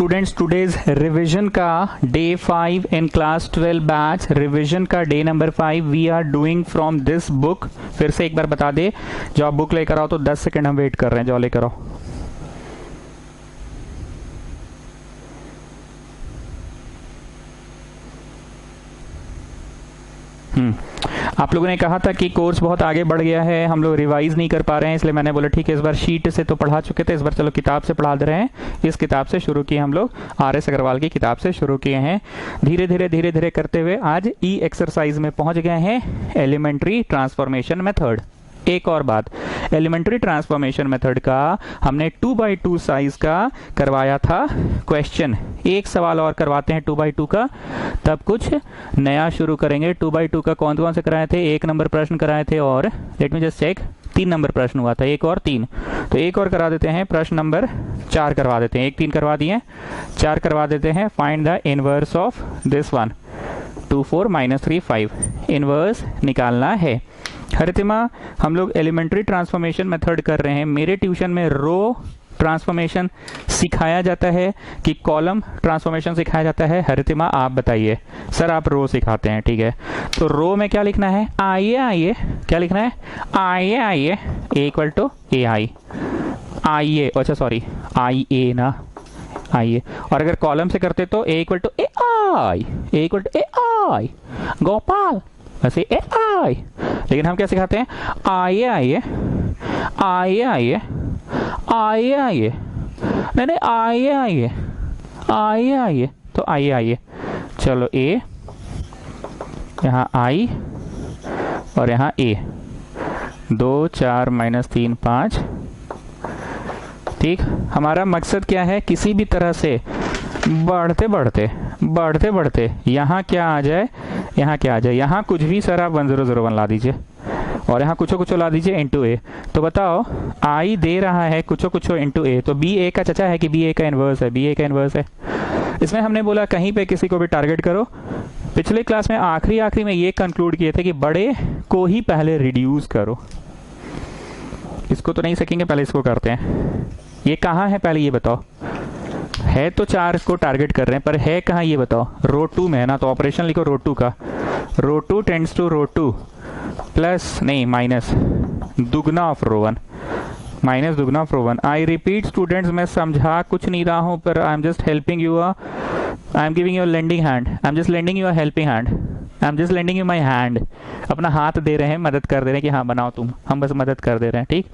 Students today's revision का day 5 in class 12 batch, revision का day number 5 we are doing from this book. फिर से एक बार बता दे, जो आप बुक लेकर आओ तो 10 सेकंड हम वेट कर रहे हैं, जो लेकर आओ। आप लोगों ने कहा था कि कोर्स बहुत आगे बढ़ गया है, हम लोग रिवाइज नहीं कर पा रहे हैं, इसलिए मैंने बोला ठीक है इस बार शीट से तो पढ़ा चुके थे, इस बार चलो किताब से पढ़ा दे रहे हैं। इस किताब से शुरू किए हम लोग, RS अग्रवाल की किताब से शुरू किए हैं। धीरे धीरे करते हुए आज ई एक्सरसाइज में पहुंच गए हैं, एलिमेंट्री ट्रांसफॉर्मेशन मेथड। एक और बात, एलिमेंट्री ट्रांसफॉर्मेशन मेथड का हमने 2x2 साइज का करवाया था क्वेश्चन। एक सवाल और करवाते हैं 2x2 का, तब कुछ नया शुरू करेंगे। 2x2 का कौन कौन से कराए थे? 1 नंबर प्रश्न कराए थे और let me just check 3 number प्रश्न हुआ था, 1 और 3। तो एक और करा देते हैं, प्रश्न नंबर 4 करवा देते हैं। 1 3 करवा दिए, 4 करवा देते हैं। Find the inverse of this one. 2 4 -3 5 inverse निकालना है। हरितिमा, हम लोग एलिमेंट्री ट्रांसफॉर्मेशन मेथड कर रहे हैं। मेरे ट्यूशन में रो ट्रांसफॉर्मेशन सिखाया जाता है कि कॉलम ट्रांसफॉर्मेशन सिखाया जाता है? हरितिमा आप बताइए। सर आप रो सिखाते हैं, ठीक है। तो रो में क्या लिखना है? आइए क्या लिखना है? आइए ए इक्वल टू ए आई, आइए, अच्छा सॉरी आई ए ना, आइए। और अगर कॉलम से करते तो A equal to A I, A equal to A I, Gopal वैसे ए आई। लेकिन हम क्या सिखाते हैं? आइए आइए आइए आइए आइए आइए, नहीं आइए आइए आइए आइए, तो आइए आइए। चलो ए, यहाँ आई और यहाँ ए, 2 4 -3 5। ठीक, हमारा मकसद क्या है? किसी भी तरह से बढ़ते बढ़ते यहाँ क्या आ जाए, यहाँ क्या आ जाए, यहाँ कुछ भी सर आप 1001 ला दीजिए और यहाँ कुछ ला दीजिए इंटू ए। तो बताओ आई दे रहा है कुछ इंटू ए, तो बी ए का चचा है कि बी ए का इन्वर्स है? बी ए का इन्वर्स है। इसमें हमने बोला कहीं पे किसी को भी टारगेट करो। पिछले क्लास में आखिरी में ये कंक्लूड किए थे कि बड़े को ही पहले रिड्यूस करो। इसको तो नहीं सकेंगे, पहले इसको करते हैं। ये कहाँ है पहले ये बताओ? है तो 4 को टारगेट कर रहे हैं, पर है कहाँ ये बताओ? रो 2 में है ना, तो ऑपरेशन लिखो रो 2 का। Row 2 tends to row 2 plus नहीं माइनस दुगना ऑफ रो 1, माइनस दुगना of row 1। I repeat students, मैं समझा कुछ नहीं रहा हूँ, पर I am just helping you, I am giving you lending hand, I am just lending you a helping hand, I am just lending you my hand. अपना हाथ दे रहे हैं, मदद कर दे रहे हैं कि हाँ बनाओ तुम, हम बस मदद कर दे रहे हैं। ठीक,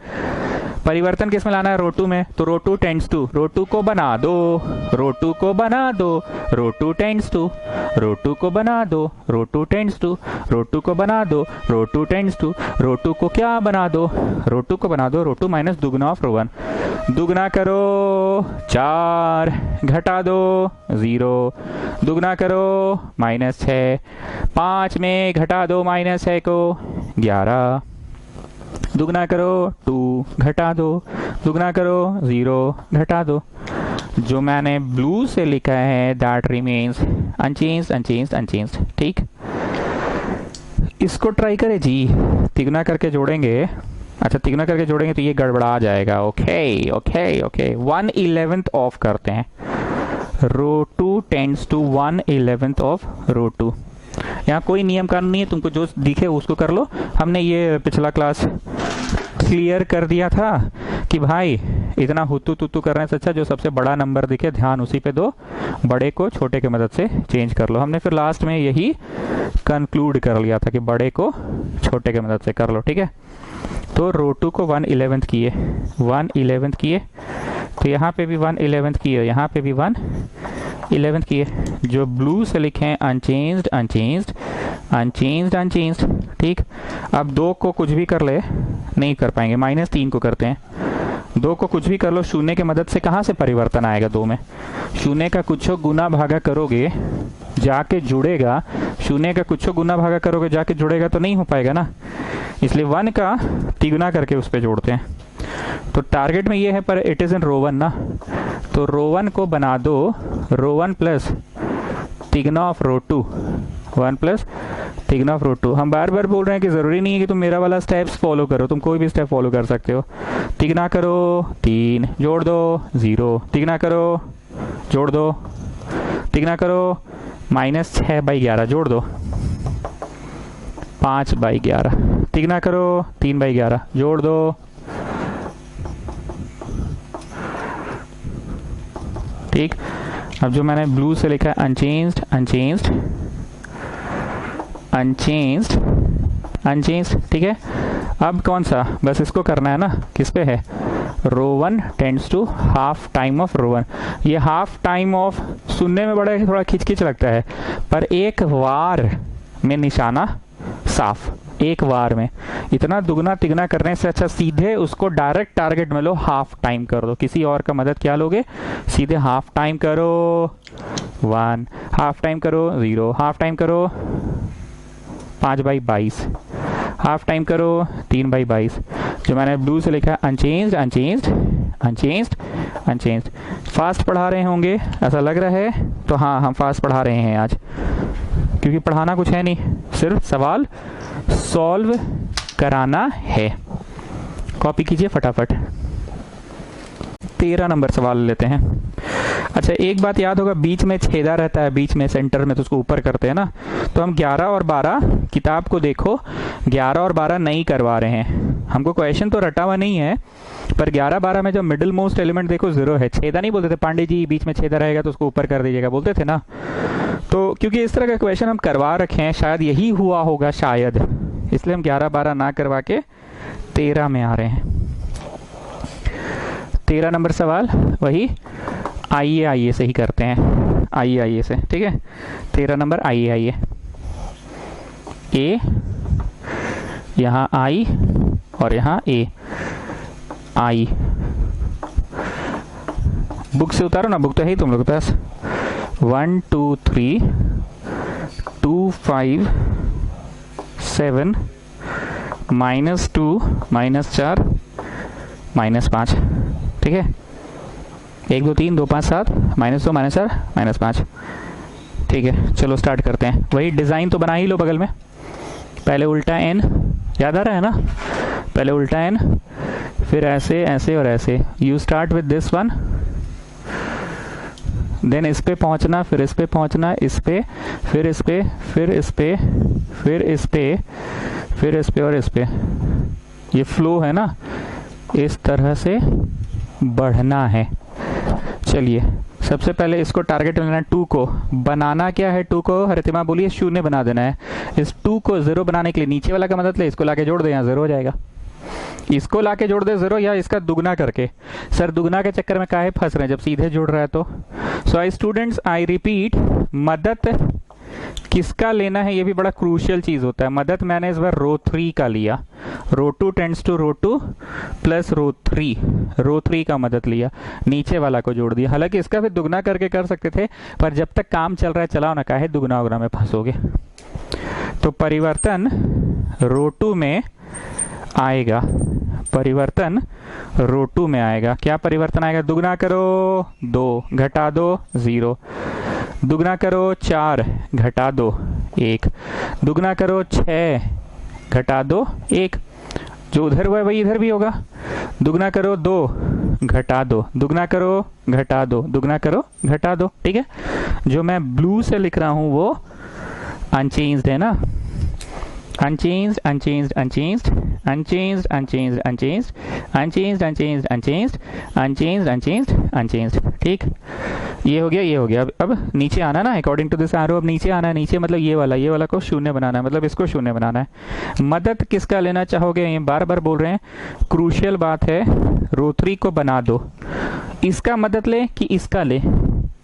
परिवर्तन किस में लाना है? रो 2 में। तो रो 2 टेंड्स टू, रो 2 को बना दो, रो 2 को बना दो, रो 2 टेंड्स टू, रो 2 को बना दो, रो 2 टेंड्स टू, रो 2 को बना दो, रो 2 टेंड्स टू, रो 2 को क्या बना दो? रो 2 को बना दो, रो 2 माइनस दुगना ऑफ रो 1। दुगना करो 4, घटा दो 0, दुगना करो -6, 5 में घटा दो -6 को 11, दुगना करो 2, घटा दो, दुगना करो 0, घटा दो। जो मैंने ब्लू से लिखा है दैट रिमेन्स अनचेंज्ड। ठीक, इसको ट्राई करें जी, तिगुना करके जोड़ेंगे। अच्छा तिगुना करके जोड़ेंगे तो ये गड़बड़ा जाएगा। ओके 1/11 ऑफ करते हैं। रो 2 टेंड्स टू 1/11 ऑफ रो 2। यहाँ कोई नियम कानून नहीं है, तुमको जो दिखे उसको कर लो। हमने ये पिछला क्लास क्लियर कर दिया था कि भाई इतना हुतू तुतू कर रहे हैं, अच्छा जो सबसे बड़ा नंबर दिखे ध्यान उसी पे दो, बड़े को छोटे के मदद से चेंज कर लो। हमने फिर लास्ट में यही कंक्लूड कर लिया था कि बड़े को छोटे के मदद से कर लो। ठीक है, तो रो 2 को 1/11 किए, 1/11 किए, तो यहाँ पे भी 1/11 किए, यहाँ पे भी 1/11 किए। जो ब्लू से लिखे हैं अनचेंज्ड। ठीक, अब 2 को कुछ भी कर ले, नहीं कर पाएंगे, -3 को करते हैं। 2 को कुछ भी कर लो, शून्य की मदद से कहाँ से परिवर्तन आएगा? 2 में शून्य का कुछ गुना भागा करोगे जाके जुड़ेगा, शून्य का कुछ गुना भागा करोगे जाके जुड़ेगा, तो नहीं हो पाएगा ना। इसलिए 1 का तिगुना करके उस पर जोड़ते हैं। तो टारगेट में ये है, पर इट इज इन रो 1 ना, तो रो 1 को बना दो रो 1 प्लस तिगुना ऑफ रो 2, 1 प्लस तिगुना ऑफ रो 2। हम बार बार बोल रहे हैं कि जरूरी नहीं है कि तुम मेरा वाला स्टेप्स फॉलो करो, तुम कोई भी स्टेप फॉलो कर सकते हो। तिगुना करो 3, जोड़ दो 0, तिगुना करो जोड़ दो, तिगुना करो, -6/11 जोड़ दो, 5/11, तिगुना करो 3/11 जोड़ दो, ठीक। अब जो मैंने ब्लू से लिखा है अनचेंज्ड अनचेंज्ड अनचेंज्ड अनचेंज्ड, ठीक है। अब कौन सा, बस इसको करना है ना, किस पे है, row 1 tends to half time of row 1। ये हाफ टाइम ऑफ सुनने में बड़ा थोड़ा खिचखिच लगता है, पर एक वार में निशाना साफ, एक बार में। इतना दुगना तिगना करने से अच्छा सीधे उसको डायरेक्ट टारगेट में लो, हाफ टाइम कर दो। किसी और का मदद क्या लोगे, सीधे हाफ टाइम करो 1, हाफ टाइम करो 0, हाफ टाइम करो 5/22, हाफ टाइम करो 3/22। जो मैंने ब्लू से लिखा है unchanged unchanged unchanged unchanged. Fast पढ़ा रहे होंगे ऐसा लग रहा है, तो हाँ हम फास्ट पढ़ा रहे हैं आज, क्योंकि पढ़ाना कुछ है नहीं, सिर्फ सवाल सॉल्व कराना है। कॉपी कीजिए फटाफट। 13 नंबर सवाल लेते हैं। अच्छा, एक बात याद होगा, बीच में छेदा रहता है, बीच में सेंटर में, तो उसको ऊपर करते हैं ना। तो हम 11 और 12 किताब को देखो, 11 और 12 नहीं करवा रहे हैं। हमको क्वेश्चन तो रटा हुआ नहीं है, पर 11-12 में जो मिडिल मोस्ट एलिमेंट देखो 0 है। छेदा नहीं बोलते थे पांडे जी, बीच में छेदा रहेगा तो उसको ऊपर कर दीजिएगा, बोलते थे ना। तो क्योंकि इस तरह का क्वेश्चन हम करवा रखे हैं, शायद यही हुआ होगा शायद, इसलिए हम 11-12 ना करवा के 13 में आ रहे हैं। 13 नंबर सवाल वही आइए से ही करते हैं, आइए से, ठीक है। 13 नंबर आइए ए, यहाँ आई और यहाँ ए, आई। बुक से उतारो ना, बुक तो है ही तुम लोग के पास। 1 2 3 2 5 7 -2 -4 -5, ठीक है। 1 2 3 2 5 7 -2 -4 -5, ठीक है। चलो स्टार्ट करते हैं। वही डिज़ाइन तो बना ही लो बगल में। पहले उल्टा एन, याद आ रहा है ना, पहले उल्टा एन, फिर ऐसे ऐसे और ऐसे। You start with this one, then इस पे पहुंचना, फिर इस पे पहुंचना, इस पे, फिर इस पे, फिर इस पे, फिर इस पे, फिर इस पे और इस पे। ये फ्लो है ना, इस तरह से बढ़ना है। चलिए सबसे पहले इसको टारगेट लेना है 2 को। बनाना क्या है 2 को, हरितिमा बोलिए, 0 बना देना है। इस 2 को 0 बनाने के लिए नीचे वाला का मदद ले, इसको लाके जोड़ दे, यहाँ 0 हो जाएगा। इसको लाके जोड़ दे 0, या इसका दुगना करके। सर दुगना के चक्कर में काहे फंस रहे हैं जब सीधे जोड़ रहा है तो। सो आई स्टूडेंट्स, आई रिपीट, मदद किसका लेना है, ये भी बड़ा क्रूशियल चीज होता है। मदद मैंने इस बार रो 3 का लिया, row 2 tends to row 2 plus row 3 का मदद लिया, नीचे वाला को जोड़ दिया। हालांकि इसका भी दुगना करके कर सकते थे, पर जब तक काम चल रहा है चलाओ ना, काहे दुगना उगना में फंसोगे। तो परिवर्तन रो 2 में आएगा, परिवर्तन रो 2 में आएगा। क्या परिवर्तन आएगा, दुगना करो 2 घटा दो 0, दुगना करो 4 घटा दो 1, दुगना करो 6 घटा दो 1, जो उधर हुआ है वही इधर भी होगा। दुगना करो 2 घटा दो, दुगना करो घटा दो, दुगना करो घटा दो, ठीक है। जो मैं ब्लू से लिख रहा हूं वो अनचेंज्ड है ना, unchanged unchanged unchanged unchanged unchanged unchanged unchanged unchanged unchanged unchanged unchanged unchanged, ठीक। ये हो गया, ये हो गया। अब नीचे आना ना, अकॉर्डिंग टू दिस एरो, अब नीचे आना है। नीचे मतलब ये वाला को 0 बनाना है, मतलब इसको 0 बनाना है। मदद किसका लेना चाहोगे, ये बार बार बोल रहे हैं, क्रूशियल बात है। रो 3 को बना दो, इसका मदद ले कि इसका ले,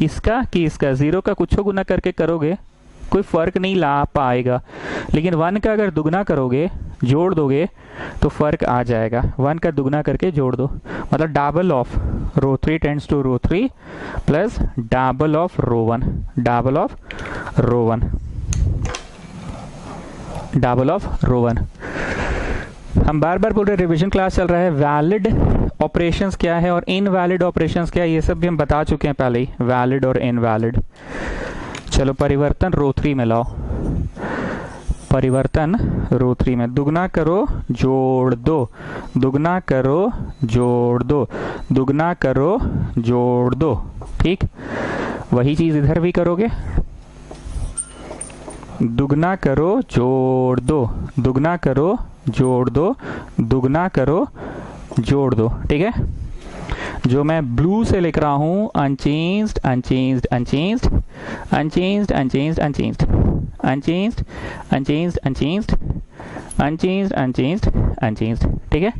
इसका कि इसका। 0 का कुछ गुना करके करोगे कोई फर्क नहीं ला पाएगा, लेकिन 1 का अगर दुगना करोगे, जोड़ दोगे, तो फर्क आ जाएगा। 1 का दुगना करके जोड़ दो, मतलब double of row 3 tends to row 3 plus double of row 1, double of row 1, double of row 1। हम बार बार बोल रहे रिवीजन क्लास चल रहा है। वैलिड ऑपरेशंस क्या है और इनवैलिड ऑपरेशंस क्या है, ये सब भी हम बता चुके हैं पहले ही, वैलिड और इनवैलिड। चलो परिवर्तन रो 3 में लाओ, परिवर्तन रो 3 में दुगना करो जोड़ दो, दुगना करो जोड़ दो, दुगना करो जोड़ दो, ठीक, वही चीज़ इधर भी करोगे, दुगना करो जोड़ दो, दुगना करो जोड़ दो, दुगना करो जोड़ दो, ठीक है। जो मैं ब्लू से लिख रहा हूँ unchanged unchanged unchanged unchanged unchanged unchanged unchanged unchanged unchanged unchanged unchanged unchanged, ठीक है।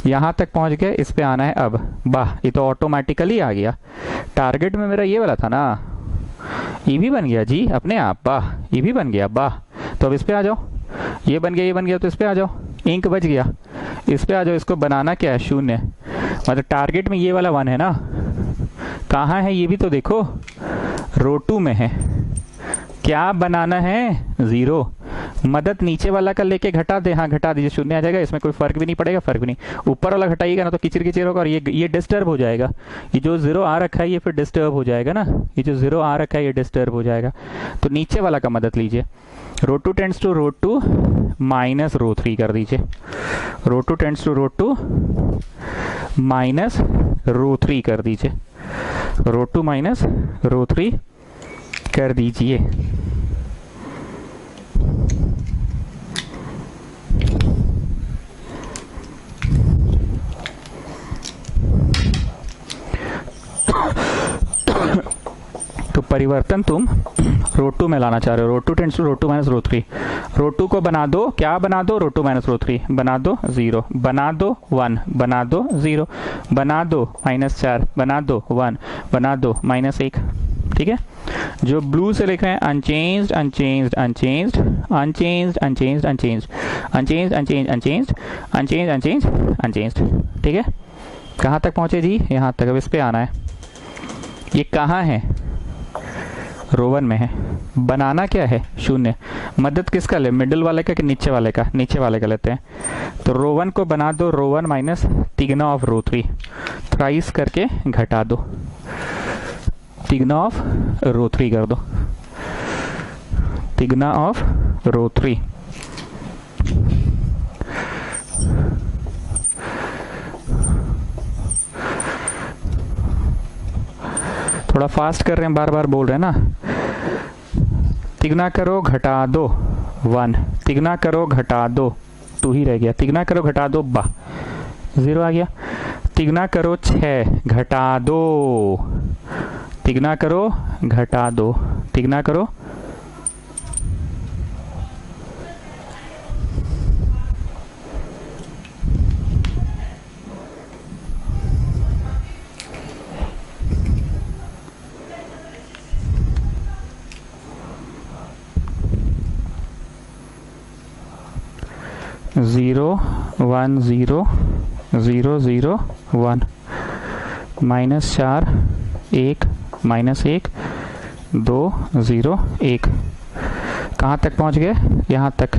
यहाँ तक पहुँच गए, इस पे आना है अब। वाह, ये तो ऑटोमेटिकली आ गया। टारगेट में मेरा ये वाला था ना, ये भी बन गया जी अपने आप। वाह, ये भी बन गया, वाह। तो अब इस पे आ जाओ, ये बन गया, ये बन गया, तो इस पे आ जाओ, इंक बच गया। इस पे आ जाओ, इसको बनाना क्या है, शून्य। मतलब टारगेट में ये वाला 1 है ना, कहाँ है ये भी तो देखो, रो 2 में है। क्या बनाना है, 0। मदद नीचे वाला का लेके घटा दे, हाँ घटा दीजिए, शून्य आ जाएगा, इसमें कोई फर्क भी नहीं पड़ेगा, फर्क भी नहीं। ऊपर वाला घटाइएगा ना तो किचिर किचिर होगा और ये डिस्टर्ब हो जाएगा। ये जो 0 आ रखा है ये फिर डिस्टर्ब हो जाएगा ना, ये जो 0 आ रखा है ये डिस्टर्ब हो जाएगा। तो नीचे वाला का मदद लीजिए, row 2 tends to row 2 minus row 3 कर दीजिए, row 2 tends to row 2 minus row 3 कर दीजिए, रो 2 माइनस रो 3 कर दीजिए। तो परिवर्तन तुम रो 2 में लाना चाह रहे हो, row 2 tends to row 2 minus row 3। Row 2 को बना दो, क्या बना दो, रो 2 माइनस रो 3 बना दो, 0 बना दो, 1 बना दो, 0 बना दो, -4 बना दो, 1 बना दो, -1, ठीक है। जो ब्लू से लिख रहे हैं unchanged unchanged unchanged unchanged unchanged unchanged unchanged unchanged unchanged unchanged unchanged unchanged, ठीक है। कहाँ तक पहुँचे जी, यहाँ तक। अब इस पे आना है, ये कहाँ है, रो 1 में है। बनाना क्या है, शून्य। मदद किसका ले, मिडिल वाले का कि नीचे वाले का, नीचे वाले का लेते हैं। तो रो 1 को बना दो, रो 1 माइनस तिगना ऑफ रो 3, थ्राइस करके घटा दो, तिगना ऑफ रो 3 कर दो, तिगना ऑफ रो 3। थोड़ा फास्ट कर रहे हैं, बार बार बोल रहे हैं ना। तिगना करो घटा दो 1, तिगना करो घटा दो 2 ही रह गया, तिगना करो घटा दो 0 आ गया। तिगना करो 6 घटा दो, तिगना करो घटा दो, तिगना करो 0 1 0 0 0 1 -4 1 -1 2 0 1। कहाँ तक पहुँच गए, यहाँ तक।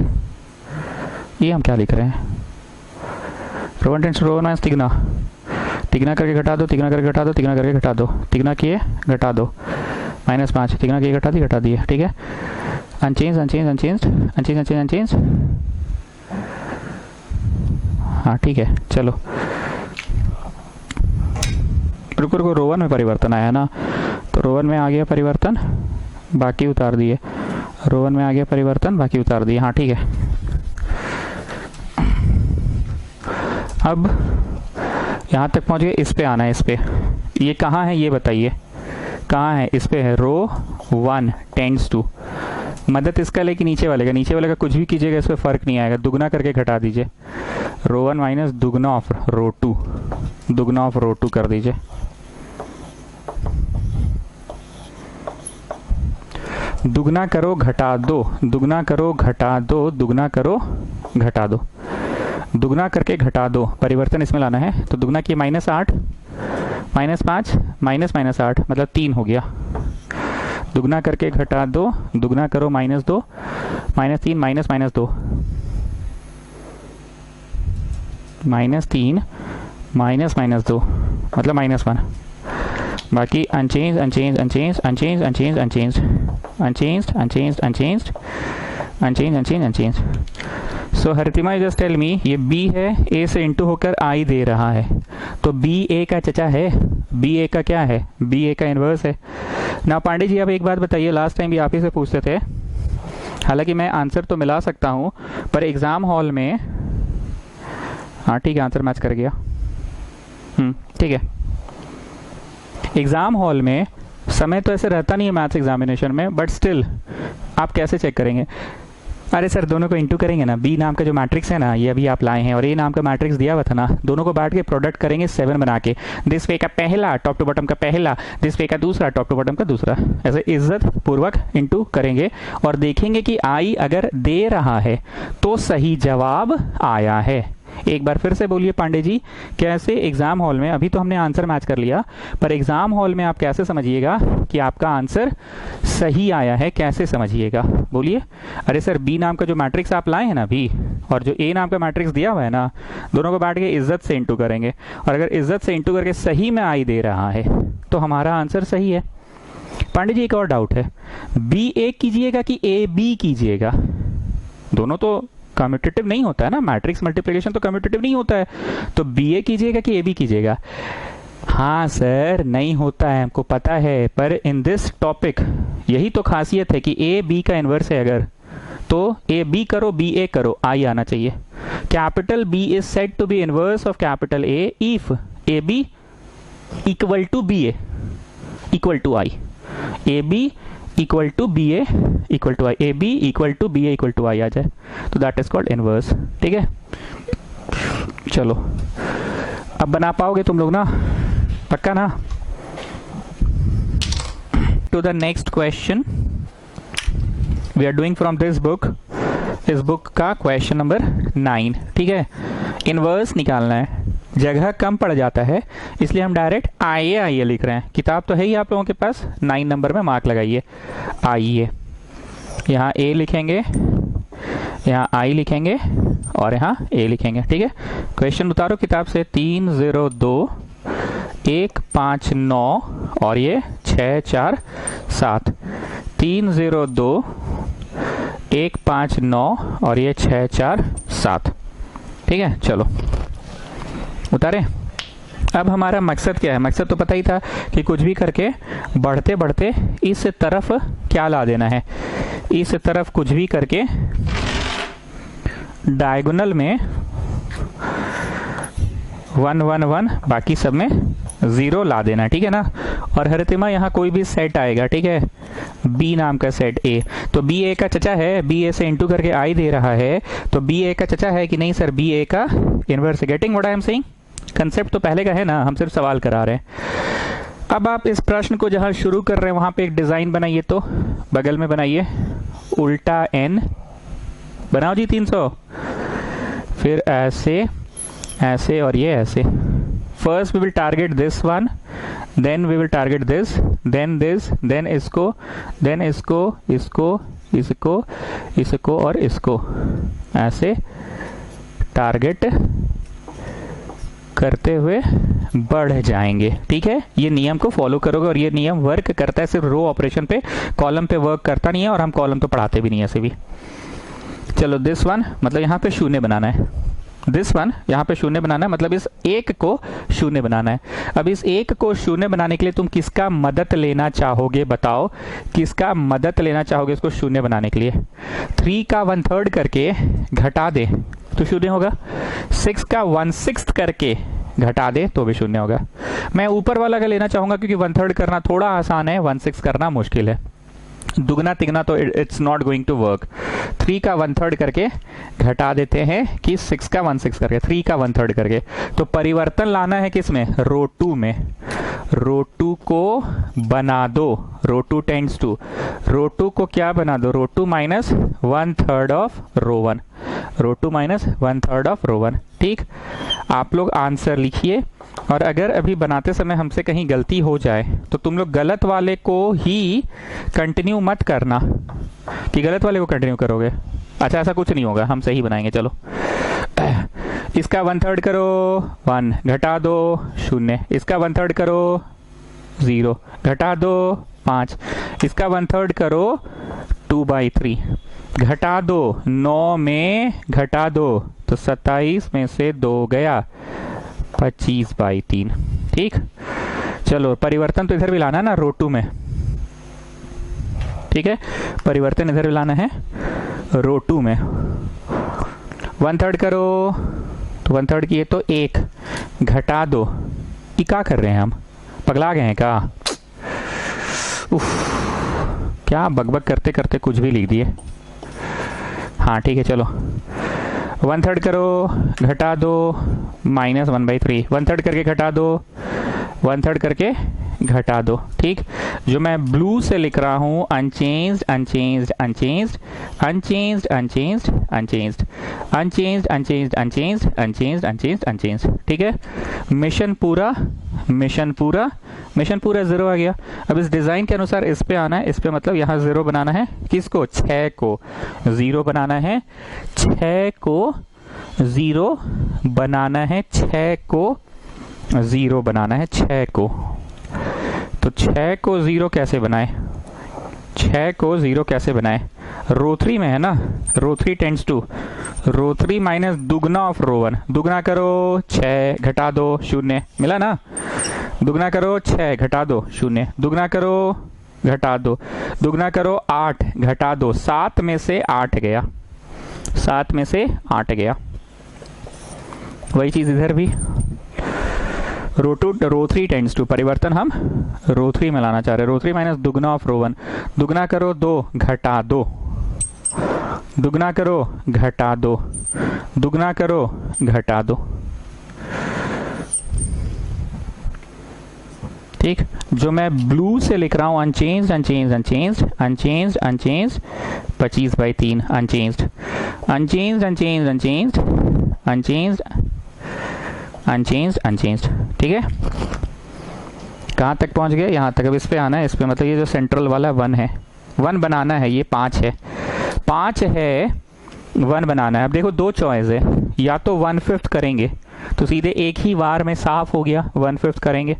ये हम क्या लिख रहे हैं, रो 1 टेंड्स टू रो 1 माइनस तिगना, तिगना करके घटा दो, तिगना करके घटा दो, तिगना करके घटा दो, तिगना किए घटा दो, -5 तिगना किए घटा दिए, ठीक है। Unchanged unchange unchange unchange unchange unchanged, हाँ ठीक है। चलो रुको रुको, रो 1 में परिवर्तन आया ना, तो रो 1 में आ गया परिवर्तन, बाकी उतार दिए, रो 1 में आ गया परिवर्तन, बाकी उतार दिए, हाँ ठीक है। अब यहाँ तक पहुँच गए, इस पे आना है, इस पे। ये कहाँ है ये बताइए, कहाँ है, इस पे है, रो 1 टेंड्स टू, मदद इसका लेके नीचे वाले का, नीचे वाले का कुछ भी कीजिएगा इस पर फर्क नहीं आएगा, दुगना करके घटा दीजिए, रो 1 माइनस दुगना ऑफ रो 2, दुगना ऑफ रो 2 कर दीजिए। दुगना करो घटा दो, दुगना करो घटा दो, दुगना करो घटा दो, दुगना करके घटा दो, परिवर्तन इसमें लाना है। तो दुगना किए -8 -5 -8 मतलब 3 हो गया, दुगना करके घटा दो, दुगना करो -2 -3 -2 -3 -2 मतलब -1, बाकी unchange unchange unchange unchange unchange unchange unchange unchange unchange unchange unchange unchange. So Haritima just tell me, ये बी है, ए से इंटू होकर आई दे रहा है, तो बी ए का चचा है, बी ए का क्या है, बी ए का इन्वर्स है ना। पांडे जी आप एक बात बताइए, लास्ट टाइम भी आप ही से पूछते थे, हालांकि मैं आंसर तो मिला सकता हूँ पर एग्ज़ाम हॉल में, हाँ ठीक है आंसर मैच कर गया, ठीक है, एग्ज़ाम हॉल में समय तो ऐसे रहता नहीं है मैथ्स एग्जामिनेशन में, बट स्टिल आप कैसे चेक करेंगे? अरे सर दोनों को इंटू करेंगे ना, बी नाम का जो मैट्रिक्स है ना ये अभी आप लाए हैं, और ए नाम का मैट्रिक्स दिया हुआ था ना, दोनों को बांट के प्रोडक्ट करेंगे 7 बना के, दिस वे का पहला टॉप टू बॉटम का पहला, दिस वे का दूसरा टॉप टू बॉटम का दूसरा, ऐसे इज्जत पूर्वक इंटू करेंगे और देखेंगे कि आई अगर दे रहा है तो सही जवाब आया है। एक बार फिर से बोलिए पांडे जी, कैसे एग्जाम हॉल में, अभी तो हमने आंसर मैच कर लिया, पर एग्जाम हॉल में आप कैसे समझिएगा कि आपका आंसर सही आया है, कैसे समझिएगा बोलिए? अरे सर बी नाम का जो मैट्रिक्स आप लाए हैं ना बी, और जो ए नाम का मैट्रिक्स दिया हुआ है ना, दोनों को बांट के इज्जत से इंटू करेंगे, और अगर इज्जत से इंटू करके सही में आई दे रहा है तो हमारा आंसर सही है। पांडे जी एक और डाउट है, बी ए कीजिएगा कि ए बी कीजिएगा? दोनों तो कम्यूटेटिव नहीं होता है ना, मैट्रिक्स मल्टीप्लिकेशन तो कम्यूटेटिव नहीं होता है, तो बी ए कीजिएगा कि ए बी कीजिएगा? हाँ सर नहीं होता है, हमको पता है, पर इन दिस टॉपिक यही तो खासियत है कि ए बी का इन्वर्स है अगर, तो ए बी करो बी ए करो, आई आना चाहिए। Capital B is said to be inverse of capital A if A B equal to B A equal to I, A B equal to B A equal to I, A B equal to B A equal to I आ जाए तो that is called inverse. ठीक है चलो अब बना पाओगे तुम लोग ना, पक्का ना? To the next question we are doing from this book, इस बुक का क्वेश्चन नंबर 9। ठीक है, इनवर्स निकालना है, जगह कम पड़ जाता है इसलिए हम डायरेक्ट आइए आइए लिख रहे हैं। किताब तो है ही आप लोगों के पास, 9 नंबर में मार्क लगाइए। आइए, यहाँ ए लिखेंगे, यहाँ आई लिखेंगे और यहाँ ए लिखेंगे। ठीक है, क्वेश्चन उतारो किताब से। 302 159 और ये 647, 302 159 और ये 647। ठीक है चलो उतारे। अब हमारा मकसद क्या है? मकसद तो पता ही था कि कुछ भी करके बढ़ते बढ़ते इस तरफ क्या ला देना है, इस तरफ कुछ भी करके डायगोनल में 1 1 1 बाकी सब में 0 ला देना। ठीक है ना? और हरितिमा यहाँ कोई भी सेट आएगा, ठीक है, बी नाम का सेट ए, तो बी ए का चचा है, बी ए से इंटू करके आई दे रहा है, तो बी ए का चचा है कि नहीं सर? बी ए का inverse. Getting what I am saying? Concept तो पहले का है ना, हम सिर्फ सवाल करा रहे हैं। अब आप इस प्रश्न को जहां शुरू कर रहे हैं वहां पे एक डिजाइन बनाइए, तो बगल में बनाइए उल्टा एन, बनाओ जी 300, फिर ऐसे ऐसे और ये ऐसे। First we will target this one, then we will target this, then this, then इसको, देन इसको, इसको, इसको, इसको और इसको, ऐसे टारगेट करते हुए बढ़ जाएंगे। ठीक है, ये नियम को फॉलो करोगे और ये नियम वर्क करता है सिर्फ रो ऑपरेशन पे, कॉलम पे वर्क करता नहीं है, और हम कॉलम तो पढ़ाते भी नहीं ऐसे भी। चलो दिस वन मतलब यहाँ पे शून्य बनाना है, दिस वन यहाँ पे शून्य बनाना है, मतलब इस एक को शून्य बनाना है। अब इस एक को शून्य बनाने के लिए तुम किसका मदद लेना चाहोगे? बताओ किसका मदद लेना चाहोगे इसको शून्य बनाने के लिए? 3 का 1/3 करके घटा दे तो शून्य होगा, 6 का 1/6 करके घटा दे तो भी शून्य होगा। मैं ऊपर वाला का लेना चाहूंगा क्योंकि 1/3 करना थोड़ा आसान है, 1/6 करना मुश्किल है, दुगना तिगना तो it's not going to work. 3 का 1/3 करके घटा देते हैं कि 6 का 1/6 करके, 3 का 1/3 करके। तो परिवर्तन लाना है किसमें? रो 2 में। रो 2 को बना दो, रो 2 टेंड्स टू, रो 2 को क्या बना दो? Row 2 minus 1/3 of row 1, row 2 minus 1/3 of row 1। ठीक, आप लोग आंसर लिखिए, और अगर अभी बनाते समय हमसे कहीं गलती हो जाए तो तुम लोग गलत वाले को ही कंटिन्यू मत करना कि गलत वाले को कंटिन्यू करोगे। अच्छा ऐसा कुछ नहीं होगा, हम सही बनाएंगे। चलो इसका 1/3 करो 1, घटा दो 0, इसका 1/3 करो 0, घटा दो 5, इसका 1/3 करो 2/3 घटा दो, 9 में घटा दो तो 27 में से 2 गया, 25/3। ठीक, चलो परिवर्तन तो इधर भी लाना है ना, रो 2 में। ठीक है, परिवर्तन इधर भी लाना है रो 2 में। 1/3 करो तो 1/3 किए तो 1 घटा दो। ये क्या कर रहे हैं हम, पगला गए हैं क्या? उफ, क्या बकबक करते करते कुछ भी लिख दिए। हाँ ठीक है, चलो 1/3 करो घटा दो -1/3, 1/3 करके घटा दो, 1/3 करके घटा दो। ठीक, जो मैं ब्लू से लिख रहा हूं unchanged unchanged unchanged unchanged unchanged unchanged unchanged unchanged unchanged unchanged unchanged unchanged. ठीक है, मिशन पूरा मिशन पूरा मिशन पूरा 0 आ गया। अब इस डिजाइन के अनुसार इस पे आना है, इस पे मतलब यहाँ 0 बनाना है। किसको? 6 को 0 बनाना है, 6 को 0 बनाना है, 6 को 0 बनाना है, 6 को। तो 6 को 0 कैसे बनाए? 6 को 0 कैसे बनाए? रो 3 में है ना, रो 3 टेंड्स टू रो 3 माइनस दुगना ऑफ रो 1। दुगना करो 6 घटा दो 0, मिला ना। दुगना करो 6 घटा दो 0, दुगना करो घटा दो, दुगना करो 8 घटा दो, 7 में से 8 गया, 7 में से 8 गया। वही चीज इधर भी, रो 3 टेंड्स टू, परिवर्तन हम रो 3 में लाना चाह रहे हैं। रो 3 माइनस दुगना ऑफ रो 1। दुगना करो 2 घटा दो, दुगना करो घटा दो, दुगना करो घटा दो। ठीक, जो मैं ब्लू से लिख रहा हूं unchanged unchanged unchanged unchanged unchanged 25/3 unchanged unchanged unchanged unchanged unchanged unchanged unchanged. ठीक है, कहाँ तक पहुंच गए? यहाँ तक। अब इस पे आना है, इस पे मतलब ये जो सेंट्रल वाला 1 है, 1 बनाना है। ये 5 है, 5 है, 1 बनाना है। अब देखो 2 चॉइस है, या तो 1/5 करेंगे तो सीधे एक ही बार में साफ हो गया, 1/5 करेंगे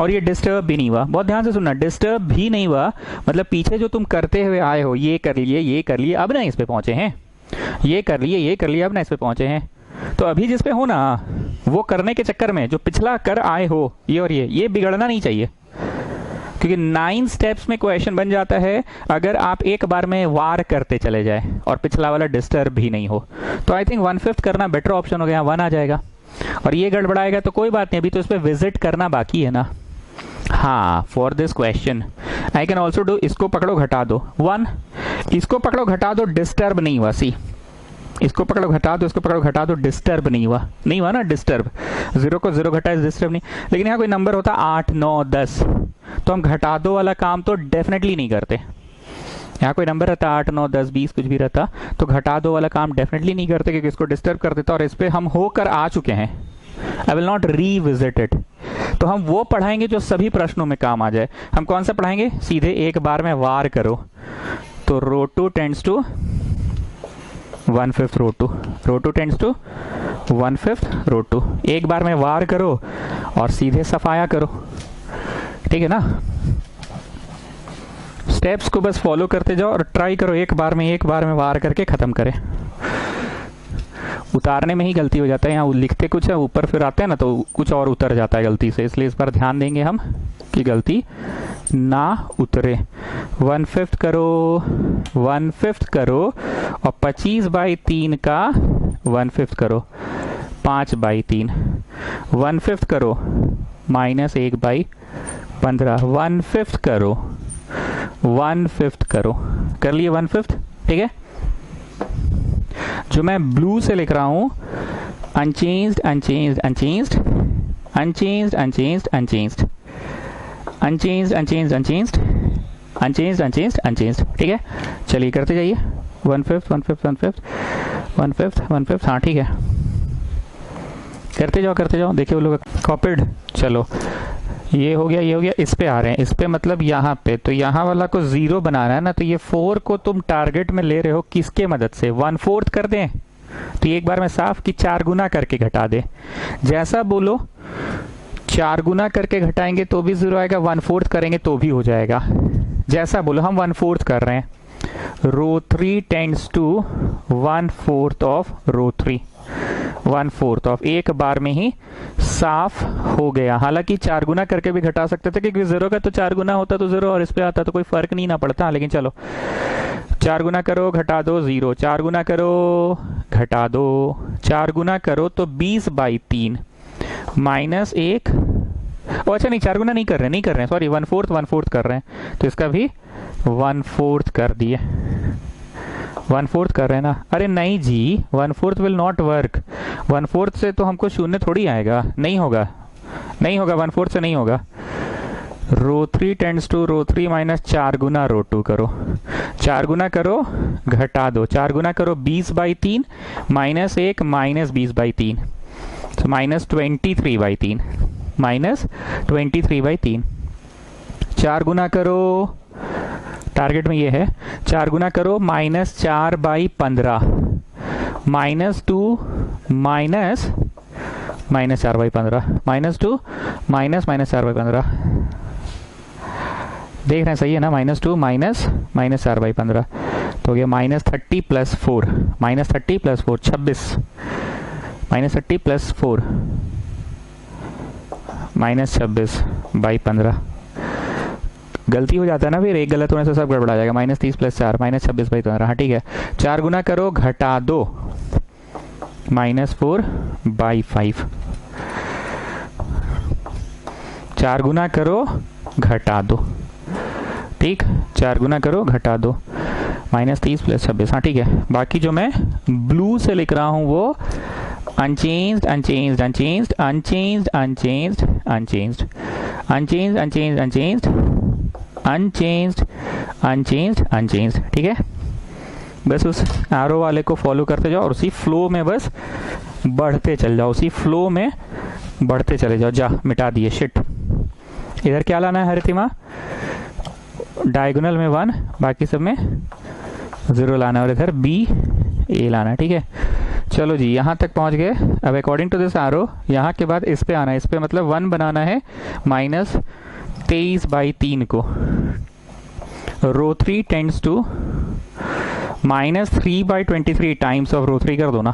और ये डिस्टर्ब भी नहीं हुआ। बहुत ध्यान से सुनना, डिस्टर्ब भी नहीं हुआ मतलब पीछे जो तुम करते हुए आए हो, ये कर लिए ये कर लिए, अब ना इस पे पहुंचे हैं, ये कर लिए ये कर लिए, अब ना इस पे पहुंचे हैं। तो अभी जिस पे हो ना, वो करने के चक्कर में जो पिछला कर आए हो, ये और ये बिगड़ना नहीं चाहिए, क्योंकि 9 स्टेप्स में क्वेश्चन बन जाता है अगर आप एक बार में वार करते चले जाए और पिछला वाला डिस्टर्ब भी नहीं हो। तो आई थिंक 1/5 करना बेटर ऑप्शन हो गया, 1 आ जाएगा। और ये गड़बड़ाएगा तो कोई बात नहीं, अभी तो इस पे विजिट करना बाकी है ना। हाँ, for this question I can also do, इसको पकड़ो घटा दो 1, इसको पकड़ो घटा दो, डिस्टर्ब नहीं हुआ। सी, इसको पकड़ो घटा दो, इसको पकड़ो घटा दो, डिस्टर्ब नहीं हुआ, नहीं हुआ ना डिस्टर्ब। 0 को 0 घटा डिस्टर्ब नहीं। लेकिन यहाँ कोई नंबर होता 8 9 10 तो हम घटा दो वाला काम तो डेफिनेटली नहीं करते। यहाँ कोई नंबर रहता 8 9 10 20 कुछ भी रहता तो घटा दो वाला काम डेफिनेटली नहीं करते, क्योंकि इसको डिस्टर्ब कर देता और इस पे हम होकर आ चुके हैं। I will not revisit it. तो हम वो पढ़ाएंगे जो सभी प्रश्नों में काम आ जाए। हम कौन सा पढ़ाएंगे? सीधे एक बार में वार करो। तो row 2 tends to 1/5 row 2, row 2 tends to 1/5 row 2। एक बार में वार करो और सीधे सफाया करो, ठीक है ना। स्टेप्स को बस फॉलो करते जाओ और ट्राई करो एक बार में वार करके खत्म करें। उतारने में ही गलती हो जाता है, यहाँ लिखते कुछ है ऊपर फिर आते हैं ना तो कुछ और उतर जाता है गलती से, इसलिए इस पर ध्यान देंगे हम कि गलती ना उतरे। 1/5 करो 1/5 करो और 25/3 का 1/5 करो 5/3। 1/5 करो -1/15। 1/5 करो 1/5 करो, कर लिए 1/5, ठीक है। जो मैं ब्लू से लिख रहा हूं unchanged unchanged unchanged unchanged unchanged unchanged unchanged unchanged unchanged unchanged unchanged unchanged, ठीक है। चलिए करते जाइए 1/5 1/5 1/5 1/5 1/5, हाँ ठीक है, करते जाओ। देखिए वो लोग कॉपीड। चलो ये हो गया, इस पे आ रहे हैं, इस पे मतलब यहाँ पे। तो यहाँ वाला को 0 बनाना है ना, तो ये 4 को तुम टारगेट में ले रहे हो किसके मदद से? 1/4 कर दें तो एक बार में साफ कि 4 गुना करके घटा दे। जैसा बोलो 4 गुना करके घटाएंगे तो भी 0 आएगा, 1/4 करेंगे तो भी हो जाएगा। जैसा बोलो, हम 1/4 कर रहे हैं। Row 3 tends to 1/4 of row 3, 1/4 of, एक बार में ही साफ हो गया। हालांकि 4 गुना करके भी घटा सकते थे, क्योंकि 0 का तो 4 गुना होता तो 0 और इस पे आता तो कोई फर्क नहीं ना पड़ता, लेकिन चलो 4 गुना करो घटा दो 0, 4 गुना करो घटा दो, 4 गुना करो तो 20/3 माइनस 1, अच्छा नहीं 4 गुना नहीं कर रहे हैं, सॉरी 1/4 कर रहे हैं, तो इसका भी 1/4 कर दिए, 1/4 कर रहे हैं ना। अरे नहीं जी, 1/4 विल नॉट वर्क, 1/4 से तो हमको शून्य थोड़ी आएगा, नहीं होगा 1/4 से नहीं होगा। रो 3 टेंड्स टू रो 3 माइनस 4 गुना रो 2 करो, 4 गुना करो घटा दो, 4 गुना करो 20/3 माइनस 1 माइनस 20/3, तो माइनस 23/3, माइनस 23/3। 4 गुना करो, टारगेट में ये है, 4 गुना करो minus 4/15 minus 2 minus 4/15 minus 2 minus 4/15, देख रहे हैं सही है ना, -2 माइनस 4/15, तो हो गया -30 + 4, -30 + 4 26, -30 + 4 -26/15। गलती हो जाता है ना फिर, एक गलत होने से सब गड़बड़ा जाएगा। -30 + 4 -26/15, हाँ ठीक है। 4 गुना करो घटा दो -4/5, 4 गुना करो घटा दो, ठीक, 4 गुना करो घटा दो, -30 + 26, हाँ ठीक है। बाकी जो मैं ब्लू से लिख रहा हूँ वो unchanged unchanged unchanged unchanged unchanged unchanged unchanged unchanged unchanged unchanged unchanged unchanged, ठीक है। बस उस एरो वाले को फॉलो करते जाओ और उसी फ्लो में बस बढ़ते चल जाओ, उसी फ्लो में बढ़ते चले जाओ। जा मिटा दिए, शिट। इधर क्या लाना है हरितिमा? डायगोनल में 1, बाकी सब में 0 लाना है, और इधर BA लाना है, ठीक है। चलो जी, यहाँ तक पहुँच गए। अब अकॉर्डिंग टू दिस एरो यहाँ के बाद इस पे आना है, इस पे मतलब 1 बनाना है -23/3 को। रो 3 tends to -3/23 times of row 3 कर दो ना।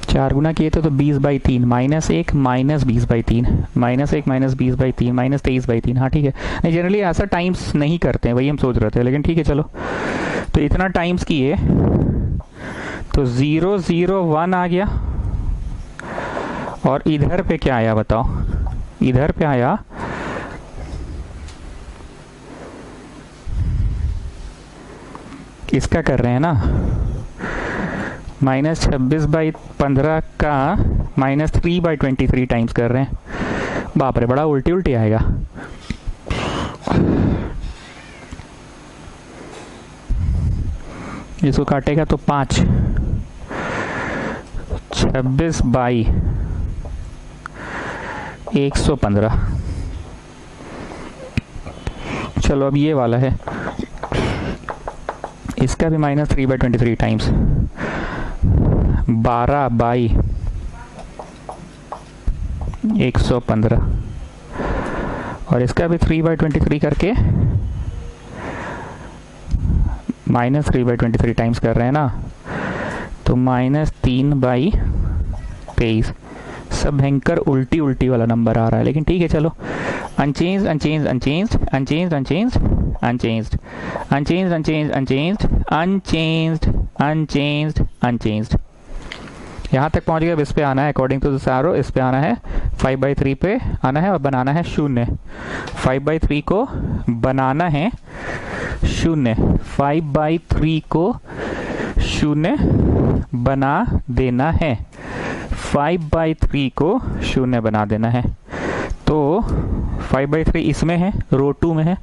चार गुना किए थे तो 20/3 -1 माइनस 20/3 -1 माइनस 20/3 -23/3, हाँ ठीक है। नहीं जनरली ऐसा टाइम्स नहीं करते हैं, वही हम सोच रहे थे, लेकिन ठीक है चलो। तो इतना टाइम्स किए तो 0 0 1 आ गया, और इधर पे क्या आया बताओ? इधर पे आया इसका कर रहे हैं ना, -26/15 का -3/23 टाइम्स कर रहे हैं। बाप रे, बड़ा उल्टी उल्टी आएगा। इसको काटेगा तो 5, 26/115। चलो अब ये वाला है, इसका भी -3/23 टाइम्स, 12/115, और इसका भी 3/23 करके -3/23 टाइम्स कर रहे हैं ना, तो -3/23। सब भयंकर उल्टी उल्टी वाला नंबर आ रहा है, लेकिन ठीक है चलो। Unchanged unchanged unchanged unchanged unchanged unchanged unchanged unchanged unchanged unchanged unchanged unchanged. यहाँ तक पहुँच गया। अब इस पे आना है अकॉर्डिंग टू दिस एरो, इस पे आना है 5/3 पे आना है और बनाना है 0। 5/3 को बनाना है 0, 5/3 को 0 बना देना है, 5/3 को 0 बना देना है। तो 5/3 इसमें है, रो 2 में है।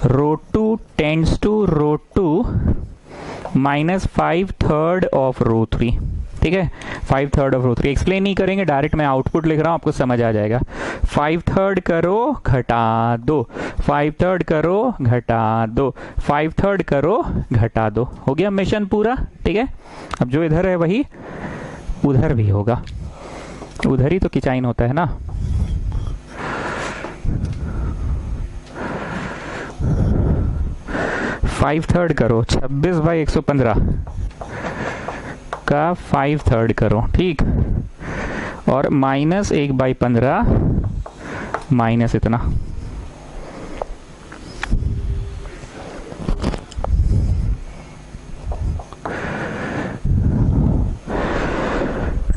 रो 2 tends to row 2 -5/3 of row 3, ठीक है। 5/3 ऑफ रो 3 एक्सप्लेन नहीं करेंगे, डायरेक्ट मैं आउटपुट लिख रहा हूँ, आपको समझ आ जाएगा। 5/3 करो घटा दो, 5/3 करो घटा दो, 5/3 करो घटा दो, हो गया मिशन पूरा, ठीक है। अब जो इधर है वही उधर भी होगा, उधर ही तो किचाइन होता है ना। 5/3 करो, 26/115 का 5/3 करो, ठीक। और -1/15 माइनस इतना,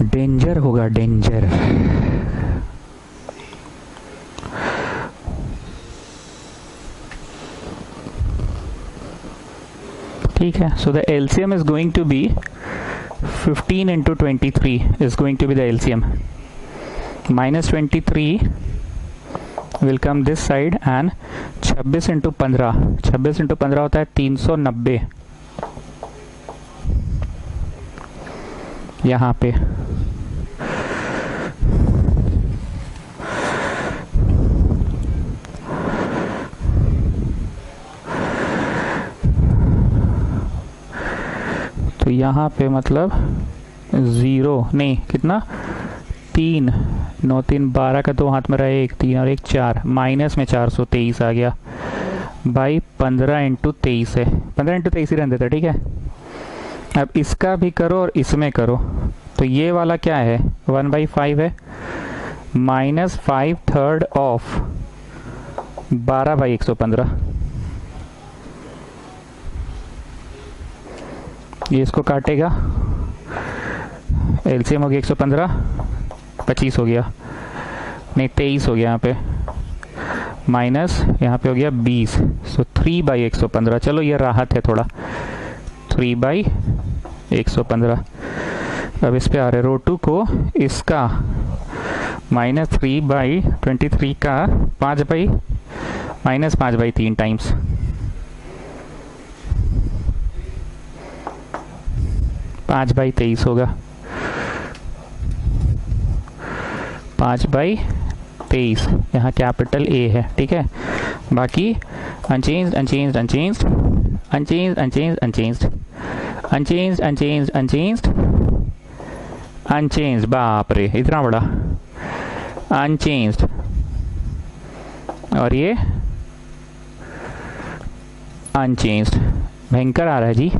डेंजर होगा, डेंजर। ठीक है, so the LCM is going to be 15 into 23 is going to be the LCM. -23 will come this side and 26 into 15, 26 into 15 होता है 390 यहाँ पे। तो यहाँ पे मतलब 0 नहीं, कितना 3 9 3 12 का 2 हाथ में रहा, 1 3 और 1 4, माइनस में 423 आ गया भाई। 15 into 23 है, 15 into 23 ही रहने देता, ठीक है। अब इसका भी करो और इसमें करो, तो ये वाला क्या है 1/5 है, -5/3 ऑफ 12/115। ये इसको काटेगा, एलसीएम हो गया 115, 25 हो गया, नहीं 23 हो गया यहाँ पे, माइनस यहाँ पे हो गया 20, सो 3/115। चलो ये राहत है थोड़ा, 3/115। अब इस पे आ रहे रो 2 को, इसका -3/23 का 5/3 टाइम्स, (5/23) होगा, 5/23। यहाँ कैपिटल ए है, ठीक है। बाकी unchanged unchanged unchanged unchanged unchanged unchanged unchanged unchanged unchanged unchanged, बाप रे इतना बड़ा अनचेंज्ड। और ये अनचेंज्ड, भयंकर आ रहा है जी।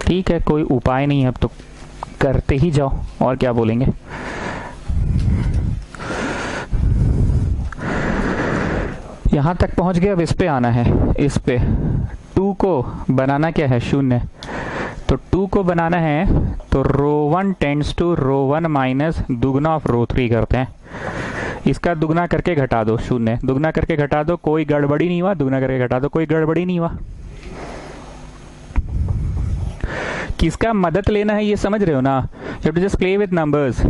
ठीक है, कोई उपाय नहीं है, अब तो करते ही जाओ, और क्या बोलेंगे। यहां तक पहुंच गए, अब इस पे आना है। इस पे 2 को बनाना क्या है 0, तो 2 को बनाना है तो रो 1 टेंड्स टू रो 1 माइनस दुगना ऑफ रो 3 करते हैं। इसका दुगना करके घटा दो 0, दुगना करके घटा दो, कोई गड़बड़ी नहीं हुआ, दुगना करके घटा दो, कोई गड़बड़ी नहीं हुआ। किसका मदद लेना है ये समझ रहे हो ना, you have to just play with numbers.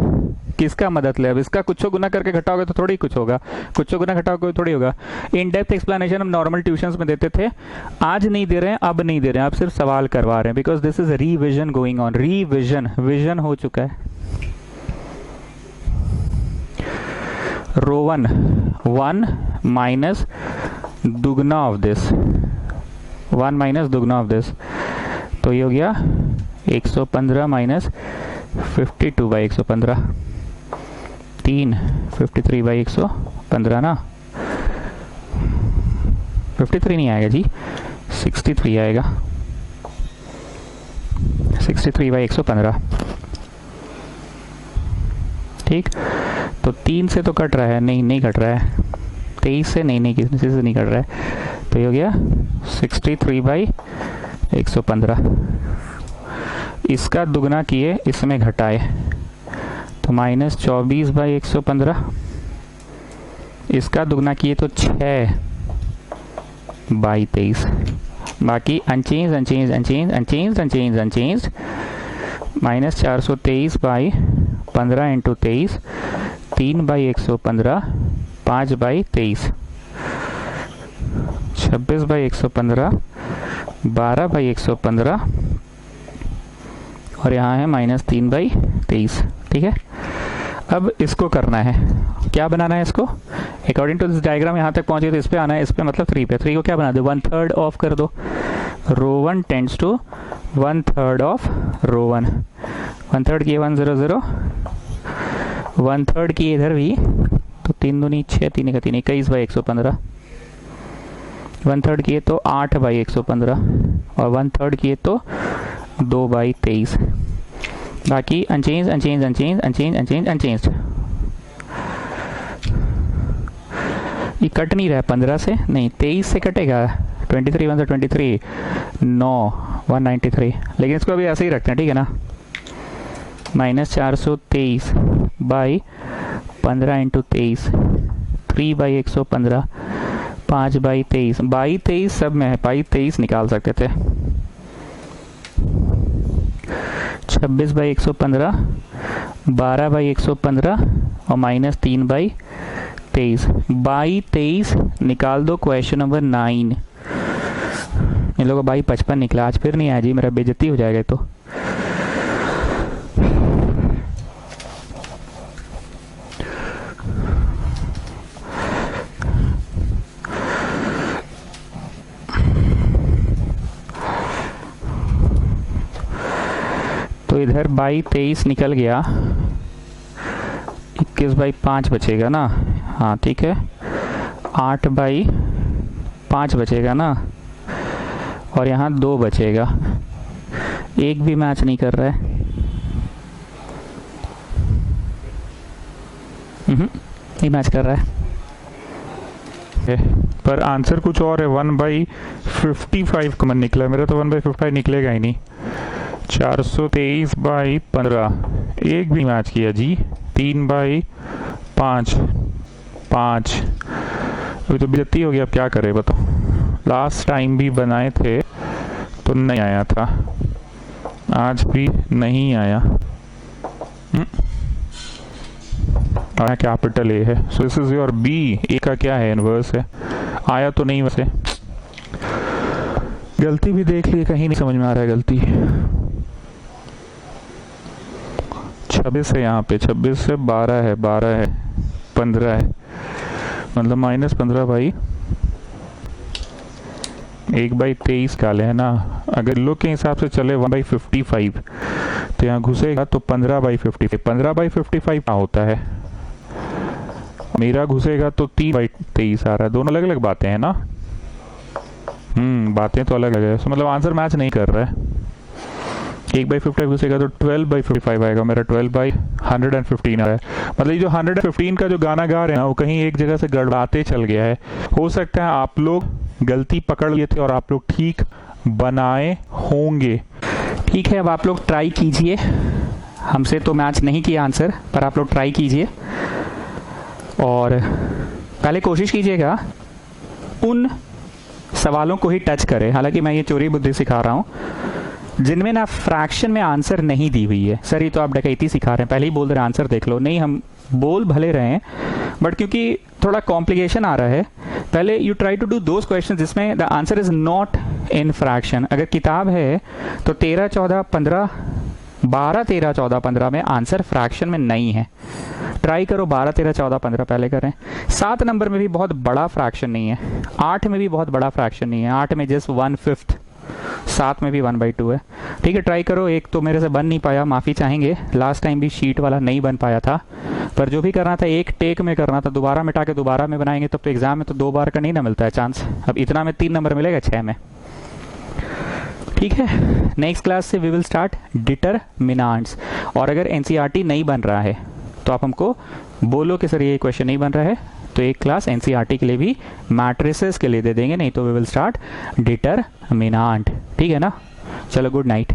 किसका मदद ले, अब इसका कुछ गुना करके घटाओगे तो थोड़ी कुछ होगा, कुछ गुना घटाओगे तो थोड़ी होगा। इन डेप्थ एक्सप्लेनेशन हम नॉर्मल ट्यूशंस में देते थे, आज नहीं दे रहे हैं, अब नहीं दे रहे हैं, अब सिर्फ सवाल करवा रहे हैं, because this is revision going on. Revision, vision हो चुका है। रो 1 माइनस दुगना ऑफ दिस, 1 माइनस दुगना ऑफ दिस, तो ये हो गया 115 माइनस 52/115, 3 53/115 ना, 53 नहीं आएगा जी, 63 आएगा, 63/115। ठीक, तो 3 से तो कट रहा है, नहीं कट रहा है, 23 से नहीं किसी से नहीं कट रहा है, तो ये हो गया 63/115। इसका दुगना किए, इसमें घटाए, तो -24/115। इसका दुगना किए तो 6/23। बाकी unchange unchange unchange unchange unchange unchanged, -423/15 into 23, 3/115, 5/23, 26/115, 12/115, और यहाँ है -3/23। ठीक है, अब इसको करना है, क्या बनाना है इसको, अकॉर्डिंग टू दिस डायग्राम यहाँ तक पहुंचे तो इस पे आना है, इस पे मतलब 3 पे, 3 को क्या बना दो 1/3 ऑफ कर दो, रो 1 टेंड्स टू 1/3 ऑफ रो 1, 1/3 की 1 0 0, 1/3 की इधर भी, तो 3 दूनी 6, 3 का 3, 21/115, 1/3 किए तो 8/115 और 1/3 किए तो 2/23। बाकी unchange unchange unchange unchange unchange unchanged. ये कट नहीं रहा है 15 से, नहीं 23 से कटेगा। 23 1 23 9 193, लेकिन इसको अभी ऐसे ही रखते हैं, ठीक है ना। -423 बाई 15 × 23 3/115 5/23 22 सब में है, 22 निकाल सकते थे। 26/115 12/115 और -3/23 22 निकाल दो। Question number 9। इन लोगों का 55 निकला, आज फिर नहीं आया जी, मेरा बेइज्जती हो जाएगा तो। तो इधर 22 निकल गया, 21/5 बचेगा ना। हाँ ठीक है, 8/5 बचेगा ना, और यहाँ 2 बचेगा। एक भी मैच नहीं कर रहा है। नहीं मैच कर रहा है, पर आंसर कुछ और है। 1/55 कॉमन निकला, मेरा तो 1/55 निकलेगा ही नहीं। 423/15 एक भी मैच किया जी। 3/5 5। अभी तो बेइज्जती हो गया, अब क्या करे बताओ। लास्ट टाइम भी बनाए थे तो नहीं आया था, आज भी नहीं आया। कैपिटल ए है, so this is your B. A का क्या है, इनवर्स है। आया तो नहीं, वैसे गलती भी देख ली, कहीं नहीं समझ में आ रहा है गलती। 26 है यहाँ पे, 26 से 12 है, 12 है 15 है, मतलब -15 1/23 काले है ना। अगर लोग के हिसाब से चले 1/55 तो यहाँ घुसेगा तो 15/55। 15/55 क्या होता है, मेरा घुसेगा तो 3/23 आ रहा है। दोनों अलग अलग बातें हैं ना। बातें तो अलग अलग है, तो मतलब आंसर मैच नहीं कर रहा है। 1/55 घुसेगा तो 12/55 आएगा, मेरा 12/115 आ रहा है। मतलब ये जो 115 का जो गाना गा रहे हैं ना, वो कहीं एक जगह से गड़बड़ाते चल गया है। हो सकता है आप लोग गलती पकड़ लिए थे और आप लोग ठीक बनाए होंगे। ठीक है, अब आप लोग ट्राई कीजिए। हमसे तो मैच नहीं किया आंसर, पर आप लोग ट्राई कीजिए और पहले कोशिश कीजिएगा उन सवालों को ही टच करें। हालांकि मैं ये चोरी बुद्धि सिखा रहा हूँ जिनमें ना फ्रैक्शन में आंसर नहीं दी हुई है। सर ये तो आप डकैती सिखा रहे हैं, पहले ही बोल रहे हैं आंसर देख लो। नहीं, हम बोल भले रहे हैं, बट क्योंकि थोड़ा कॉम्प्लिकेशन आ रहा है, पहले you try to do those question जिसमें the answer is not in fraction. अगर किताब है तो 13 14 15 12 13 14 15 में आंसर फ्रैक्शन में नहीं है। ट्राई करो 12 13 14 15 पहले करें। 7 नंबर में भी बहुत बड़ा फ्रैक्शन नहीं है, 8 में भी बहुत बड़ा फ्रैक्शन नहीं है, 8 में जस्ट 1/5, 7 में भी 1/2 है। ठीक है, ट्राई करो। एक तो मेरे से बन नहीं पाया, माफ़ी चाहेंगे। लास्ट टाइम भी शीट वाला नहीं बन पाया था, पर जो भी करना था एक टेक में करना था। दोबारा मिटा के दोबारा में बनाएंगे तब तो एग्जाम में तो 2 बार का नहीं ना मिलता है चांस। अब इतना में 3 नंबर मिलेगा 6 में। ठीक है, नेक्स्ट क्लास से वी विल स्टार्ट डिटरमिनेंट्स। और अगर एनसीईआरटी नहीं बन रहा है तो आप हमको बोलो कि सर ये क्वेश्चन नहीं बन रहा है, तो एक क्लास एनसीईआरटी के लिए भी मैट्रिसेस के लिए दे देंगे, नहीं तो वी विल स्टार्ट डिटरमिनेंट। ठीक है ना, चलो गुड नाइट।